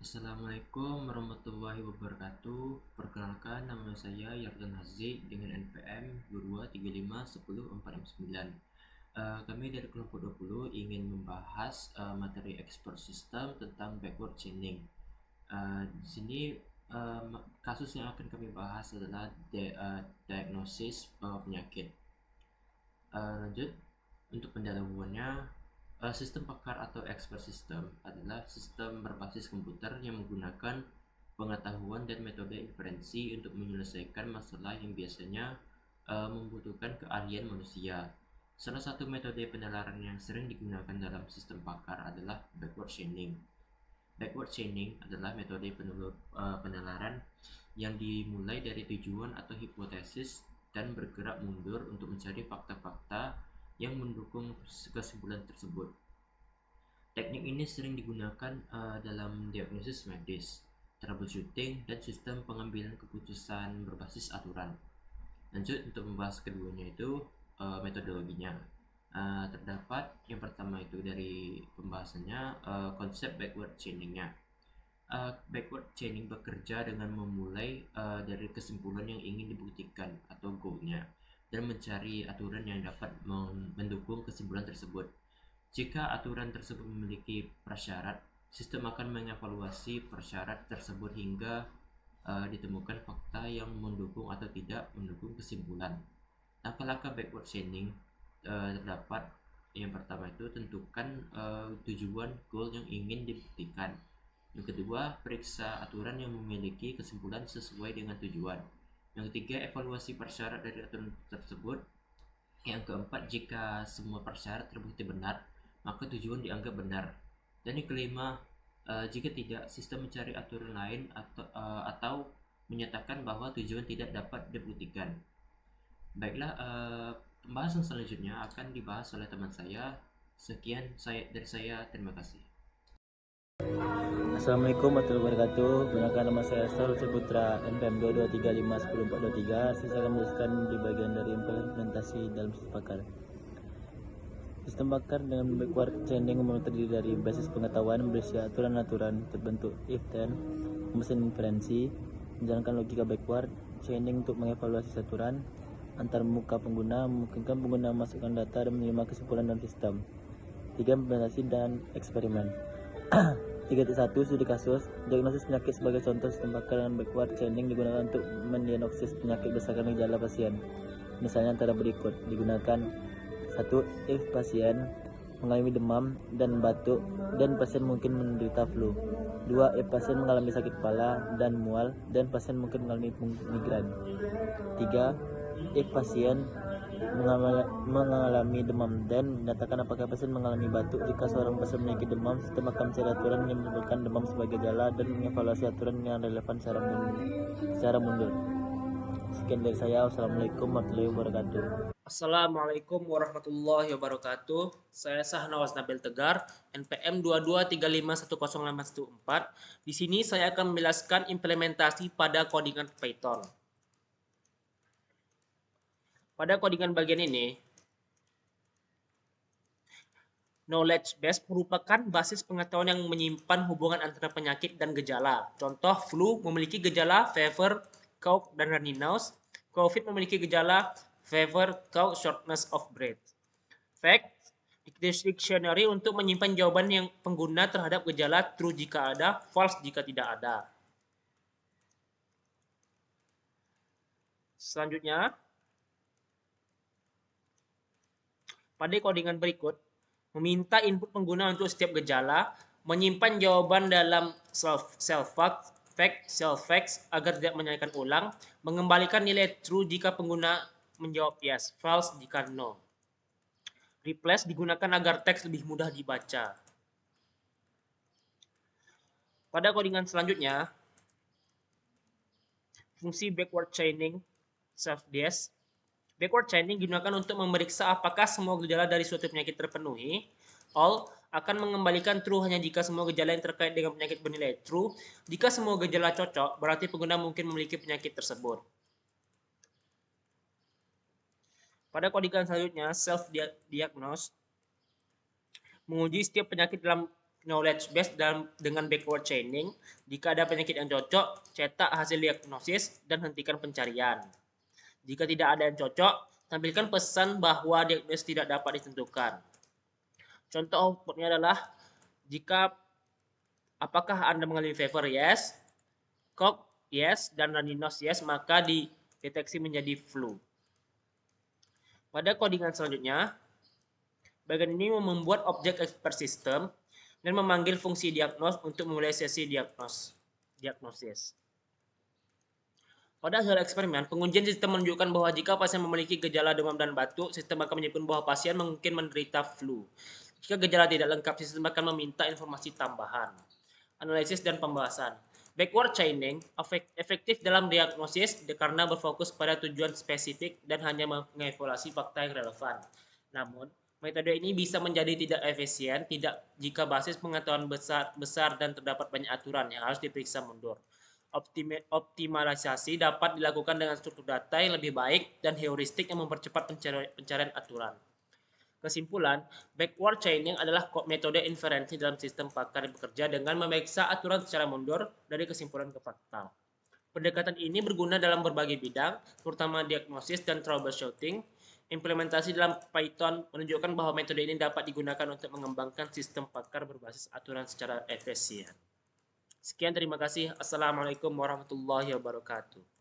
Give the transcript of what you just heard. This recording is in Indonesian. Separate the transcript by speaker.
Speaker 1: Assalamualaikum warahmatullahi wabarakatuh. Perkenalkan, nama saya Yardan Haziq dengan NPM 22351049. Kami dari kelompok 20 ingin membahas materi ekspor sistem tentang backward chaining. Di sini kasus yang akan kami bahas adalah diagnosis penyakit. Lanjut, untuk pendahuluannya, sistem pakar atau expert system adalah sistem berbasis komputer yang menggunakan pengetahuan dan metode inferensi untuk menyelesaikan masalah yang biasanya membutuhkan keahlian manusia. Salah satu metode penalaran yang sering digunakan dalam sistem pakar adalah backward chaining. Backward chaining adalah metode penalaran yang dimulai dari tujuan atau hipotesis dan bergerak mundur untuk mencari fakta-fakta yang mendukung kesimpulan tersebut. Teknik ini sering digunakan dalam diagnosis medis, troubleshooting, dan sistem pengambilan keputusan berbasis aturan. Lanjut, untuk membahas keduanya itu metodologinya. Terdapat yang pertama itu dari pembahasannya konsep backward chainingnya. Backward chaining bekerja dengan memulai dari kesimpulan yang ingin dibuktikan atau goalnya dan mencari aturan yang dapat mendukung kesimpulan tersebut. Jika aturan tersebut memiliki prasyarat, sistem akan mengevaluasi prasyarat tersebut hingga ditemukan fakta yang mendukung atau tidak mendukung kesimpulan. Langkah-langkah backward chaining terdapat yang pertama itu tentukan tujuan goal yang ingin dibuktikan. Yang kedua, periksa aturan yang memiliki kesimpulan sesuai dengan tujuan. Yang ketiga, evaluasi persyarat dari aturan tersebut. Yang keempat, jika semua persyarat terbukti benar, maka tujuan dianggap benar. Dan yang kelima, jika tidak, sistem mencari aturan lain atau menyatakan bahwa tujuan tidak dapat dibuktikan. Baiklah, pembahasan selanjutnya akan dibahas oleh teman saya. Sekian dari saya, terima kasih.
Speaker 2: Assalamualaikum warahmatullahi wabarakatuh. Perkenalkan, nama saya Saul Putra, NPM 22351043. Saya akan menjelaskan di bagian dari implementasi dalam sistem pakar. Sistem pakar dengan backward chaining terdiri dari basis pengetahuan berisi aturan-aturan terbentuk if-then, mesin inferensi, menjalankan logika backward chaining untuk mengevaluasi aturan antar muka pengguna, memungkinkan pengguna memasukkan data dan menerima kesimpulan dalam sistem. 3. Implementasi dan eksperimen. 3.1 Studi kasus. Diagnosis penyakit sebagai contoh sistem pakar dengan backward chaining digunakan untuk mendiagnosis penyakit berdasarkan gejala pasien. Misalnya antara berikut digunakan: 1. If pasien mengalami demam dan batuk dan pasien mungkin menderita flu. 2. If pasien mengalami sakit kepala dan mual dan pasien mungkin mengalami migran. 3. If pasien mengalami demam dan menyatakan apakah pasien mengalami batuk. Jika seorang pasien memiliki demam, sistem akan mencari aturan yang menyebutkan demam sebagai gejala dan mengevaluasi aturan yang relevan secara mundur. Sekian dari saya. Wassalamualaikum warahmatullahi wabarakatuh.
Speaker 3: Assalamualaikum warahmatullahi wabarakatuh. Saya Sahnawaz Nabil Tegar, NPM 22351084. Di sini saya akan menjelaskan implementasi pada codingan Python. Pada codingan bagian ini, knowledge base merupakan basis pengetahuan yang menyimpan hubungan antara penyakit dan gejala. Contoh, flu memiliki gejala fever, cough, dan runny nose. COVID memiliki gejala fever, cough, shortness of breath. Fact, dictionary untuk menyimpan jawaban yang pengguna terhadap gejala, true jika ada, false jika tidak ada. Selanjutnya, pada codingan berikut, meminta input pengguna untuk setiap gejala, menyimpan jawaban dalam self-fact agar tidak menanyakan ulang, mengembalikan nilai true jika pengguna menjawab yes, false jika no. Replace digunakan agar teks lebih mudah dibaca. Pada codingan selanjutnya, fungsi backward chaining self-DS. Backward chaining digunakan untuk memeriksa apakah semua gejala dari suatu penyakit terpenuhi. All akan mengembalikan true hanya jika semua gejala yang terkait dengan penyakit bernilai true. Jika semua gejala cocok, berarti pengguna mungkin memiliki penyakit tersebut. Pada codingan selanjutnya, self-diagnose menguji setiap penyakit dalam knowledge base dengan backward chaining. Jika ada penyakit yang cocok, cetak hasil diagnosis dan hentikan pencarian. Jika tidak ada yang cocok, tampilkan pesan bahwa diagnosis tidak dapat ditentukan. Contoh outputnya adalah jika apakah Anda mengalami fever? Yes. Cough? Yes. Dan runny nose? Yes. Maka dideteksi menjadi flu. Pada codingan selanjutnya, bagian ini membuat objek expert system dan memanggil fungsi diagnos untuk memulai sesi diagnosis. Pada hasil eksperimen, pengujian sistem menunjukkan bahwa jika pasien memiliki gejala demam dan batuk, sistem akan menyebutkan bahwa pasien mungkin menderita flu. Jika gejala tidak lengkap, sistem akan meminta informasi tambahan. Analisis dan pembahasan. Backward chaining efektif dalam diagnosis karena berfokus pada tujuan spesifik dan hanya mengevaluasi fakta yang relevan. Namun, metode ini bisa menjadi tidak efisien jika basis pengetahuan besar dan terdapat banyak aturan yang harus diperiksa mundur. Optimalisasi dapat dilakukan dengan struktur data yang lebih baik dan heuristik yang mempercepat pencarian aturan. Kesimpulan, backward chaining adalah metode inferensi dalam sistem pakar yang bekerja dengan memeriksa aturan secara mundur dari kesimpulan ke fakta. Pendekatan ini berguna dalam berbagai bidang, terutama diagnosis dan troubleshooting. Implementasi dalam Python menunjukkan bahwa metode ini dapat digunakan untuk mengembangkan sistem pakar berbasis aturan secara efisien. Sekian, terima kasih. Assalamualaikum warahmatullahi wabarakatuh.